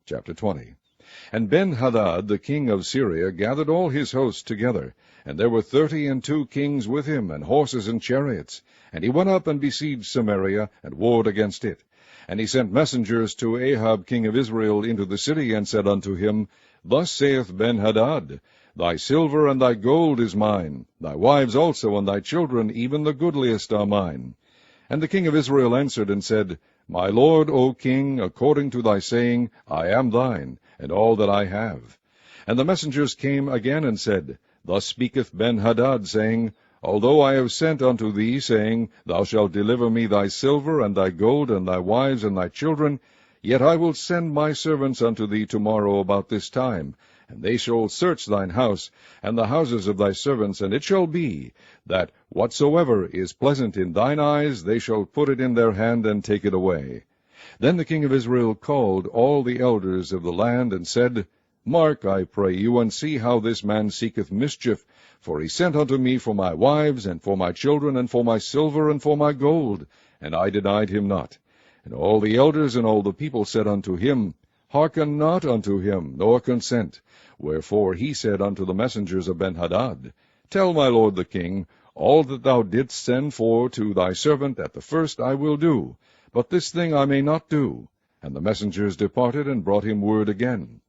Chapter 20. And Ben-Hadad the king of Syria gathered all his hosts together, and there were 32 kings with him, and horses and chariots. And he went up and besieged Samaria, and warred against it. And he sent messengers to Ahab king of Israel into the city, and said unto him, Thus saith Ben-Hadad, Thy silver and thy gold is mine, thy wives also and thy children, even the goodliest are mine. And the king of Israel answered and said, My lord, O king, according to thy saying, I am thine, and all that I have. And the messengers came again and said, Thus speaketh Ben-Hadad, saying, Although I have sent unto thee, saying, Thou shalt deliver me thy silver and thy gold and thy wives and thy children, yet I will send my servants unto thee tomorrow about this time, and they shall search thine house, and the houses of thy servants, and it shall be, that whatsoever is pleasant in thine eyes, they shall put it in their hand, and take it away. Then the king of Israel called all the elders of the land, and said, Mark, I pray you, and see how this man seeketh mischief, for he sent unto me for my wives, and for my children, and for my silver, and for my gold, and I denied him not. And all the elders and all the people said unto him, Hearken not unto him, nor consent. Wherefore he said unto the messengers of Ben-Hadad, Tell my lord the king, all that thou didst send for to thy servant at the first I will do, but this thing I may not do. And the messengers departed, and brought him word again.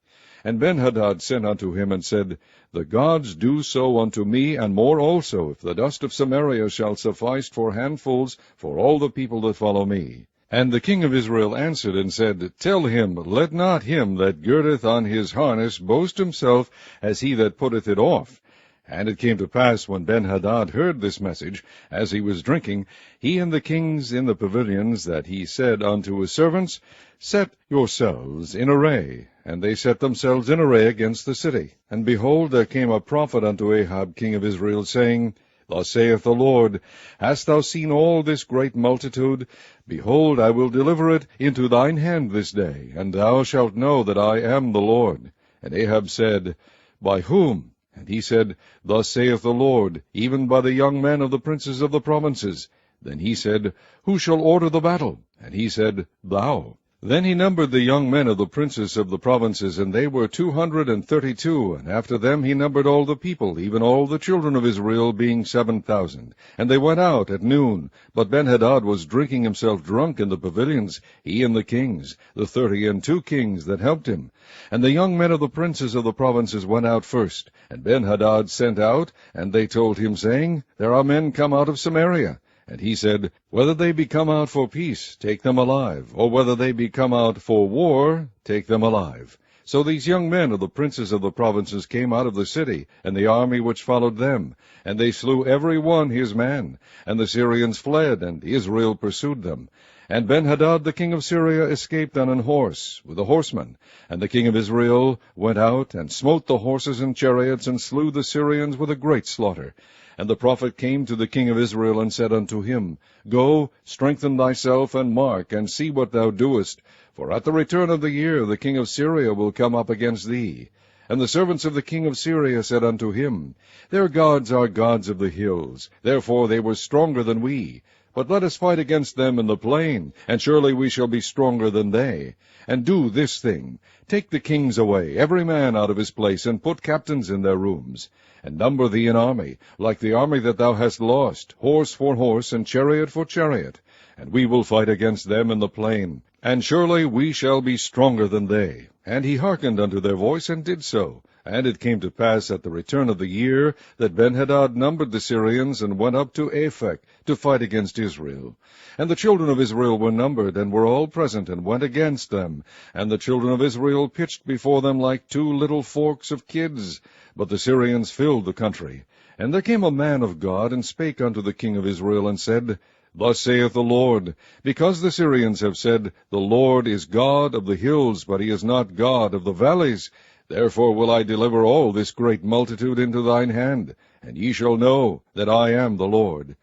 And Ben-Hadad sent unto him, and said, The gods do so unto me, and more also, if the dust of Samaria shall suffice for handfuls for all the people that follow me. And the king of Israel answered and said, Tell him, let not him that girdeth on his harness boast himself as he that putteth it off. And it came to pass, when Ben-Hadad heard this message, as he was drinking, he and the kings in the pavilions, that he said unto his servants, Set yourselves in array. And they set themselves in array against the city. And behold, there came a prophet unto Ahab king of Israel, saying, Thus saith the Lord, Hast thou seen all this great multitude? Behold, I will deliver it into thine hand this day, and thou shalt know that I am the Lord. And Ahab said, By whom? And he said, Thus saith the Lord, even by the young men of the princes of the provinces. Then he said, Who shall order the battle? And he said, Thou. Then he numbered the young men of the princes of the provinces, and they were 232, and after them he numbered all the people, even all the children of Israel, being 7,000. And they went out at noon, but Ben-Hadad was drinking himself drunk in the pavilions, he and the kings, the 32 kings that helped him. And the young men of the princes of the provinces went out first, and Ben-Hadad sent out, and they told him, saying, There are men come out of Samaria. And he said, Whether they be come out for peace, take them alive, or whether they be come out for war, take them alive. So these young men of the princes of the provinces came out of the city, and the army which followed them, and they slew every one his man. And the Syrians fled, and Israel pursued them. And Ben-Hadad the king of Syria escaped on an horse, with the horsemen. And the king of Israel went out, and smote the horses and chariots, and slew the Syrians with a great slaughter. And the prophet came to the king of Israel, and said unto him, Go, strengthen thyself, and mark, and see what thou doest. For at the return of the year the king of Syria will come up against thee. And the servants of the king of Syria said unto him, Their gods are gods of the hills, therefore they were stronger than we. But let us fight against them in the plain, and surely we shall be stronger than they. And do this thing, take the kings away, every man out of his place, and put captains in their rooms. And number thee an army, like the army that thou hast lost, horse for horse, and chariot for chariot. And we will fight against them in the plain, and surely we shall be stronger than they. And he hearkened unto their voice, and did so. And it came to pass at the return of the year, that Ben-Hadad numbered the Syrians, and went up to Aphek to fight against Israel. And the children of Israel were numbered, and were all present, and went against them. And the children of Israel pitched before them like 2 little forks of kids. But the Syrians filled the country. And there came a man of God, and spake unto the king of Israel, and said, Thus saith the Lord, Because the Syrians have said, The Lord is God of the hills, but he is not God of the valleys, therefore will I deliver all this great multitude into thine hand, and ye shall know that I am the Lord.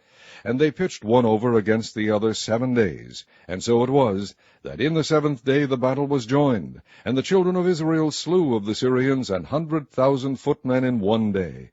And they pitched one over against the other 7 days. And so it was, that in the 7th day the battle was joined, and the children of Israel slew of the Syrians 100,000 footmen in 1 day.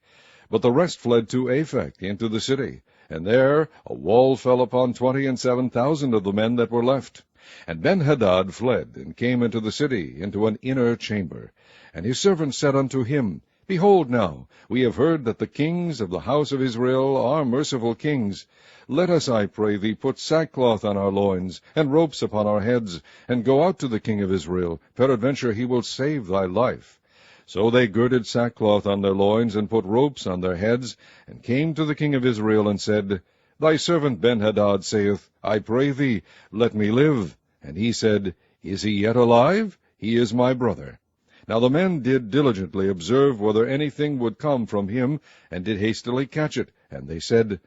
But the rest fled to Aphek into the city, and there a wall fell upon 27,000 of the men that were left. And Benhadad fled, and came into the city, into an inner chamber. And his servants said unto him, Behold now, we have heard that the kings of the house of Israel are merciful kings. Let us, I pray thee, put sackcloth on our loins, and ropes upon our heads, and go out to the king of Israel. Peradventure he will save thy life. So they girded sackcloth on their loins, and put ropes on their heads, and came to the king of Israel, and said, Thy servant Benhadad saith, I pray thee, let me live. And he said, Is he yet alive? He is my brother. Now the men did diligently observe whether anything would come from him, and did hastily catch it. And they said,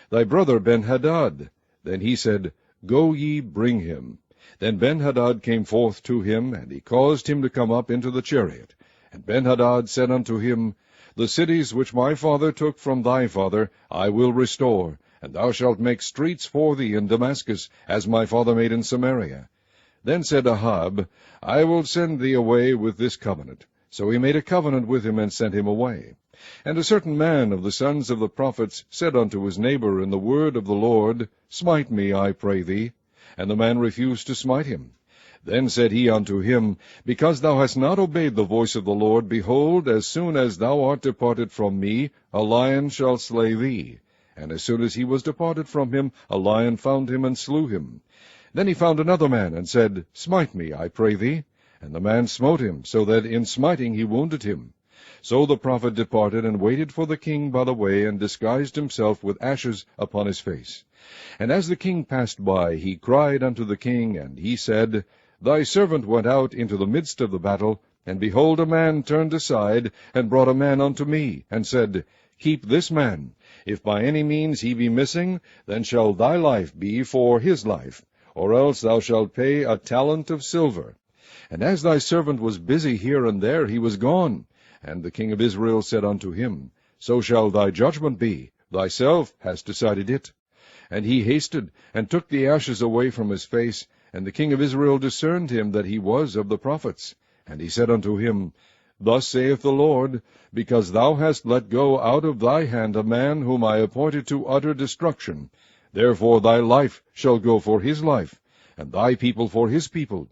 Thy brother Benhadad. Then he said, Go ye, bring him. Then Benhadad came forth to him, and he caused him to come up into the chariot. And Benhadad said unto him, The cities which my father took from thy father I will restore, and thou shalt make streets for thee in Damascus, as my father made in Samaria. Then said Ahab, I will send thee away with this covenant. So he made a covenant with him, and sent him away. And a certain man of the sons of the prophets said unto his neighbor in the word of the Lord, Smite me, I pray thee. And the man refused to smite him. Then said he unto him, Because thou hast not obeyed the voice of the Lord, behold, as soon as thou art departed from me, a lion shall slay thee. And as soon as he was departed from him, a lion found him, and slew him. Then he found another man, and said, Smite me, I pray thee. And the man smote him, so that in smiting he wounded him. So the prophet departed, and waited for the king by the way, and disguised himself with ashes upon his face. And as the king passed by, he cried unto the king, and he said, Thy servant went out into the midst of the battle, and behold, a man turned aside, and brought a man unto me, and said, Keep this man. If by any means he be missing, then shall thy life be for his life, or else thou shalt pay a talent of silver. And as thy servant was busy here and there, he was gone. And the king of Israel said unto him, So shall thy judgment be, thyself hast decided it. And he hasted, and took the ashes away from his face, and the king of Israel discerned him that he was of the prophets. And he said unto him, Thus saith the Lord, Because thou hast let go out of thy hand a man whom I appointed to utter destruction, therefore thy life shall go for his life, and thy people for his people.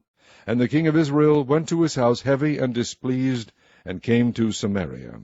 And the king of Israel went to his house heavy and displeased, and came to Samaria.